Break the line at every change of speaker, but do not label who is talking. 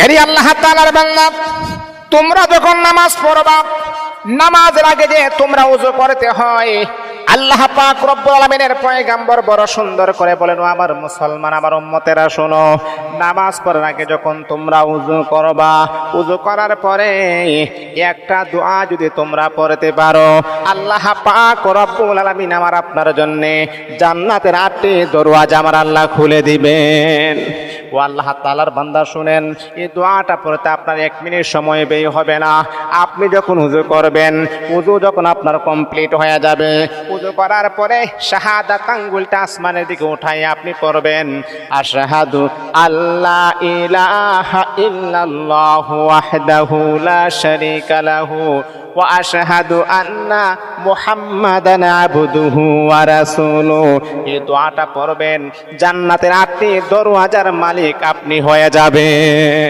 এরই আল্লাহ তাআলার বান্দা, তোমরা যখন নামাজ পড়বা, নামাজের আগে যে তোমরা ওযু করতে হয়, আল্লাহ পাক রব্বুল আলামিনের পয়গম্বর বড় সুন্দর করে বলেন, ও আমার মুসলমান, আমার উম্মতেরা শোনো, নামাজ পড়ার আগে যখন তোমরা ওযু করবা, ওযু করার পরে একটা দোয়া যদি তোমরা পড়তে পারো, আল্লাহ পাক রব্বুল আলামিন আমার আপনার জন্য জান্নাতের 8টি দরওয়াজা আমার আল্লাহ খুলে দিবেন। ও আল্লাহ তাআলার বান্দা শুনেন, এই দোয়াটা পড়তে আপনার 1 মিনিট সময় ব্যয় হবে না। আপনি যখন ওযু করবেন, ওযু যখন আপনার কমপ্লিট হয়ে যাবে, ওযু করার পরে শাহাদাত আঙ্গুলটা আসমানের দিকে উঠাই আপনি পড়বেন, আশহাদু আল্লা ইলাহা ইল্লাল্লাহু ওয়াহদাহু লা শারীকা লাহু ওয়া আশহাদু আন্না মুহাম্মাদান আবদুহু ওয়া রাসূলুহু। এই দোয়াটা পড়বেন, জান্নাতের 8টি দরওয়াজার মালিক আপনি হয়ে যাবেন।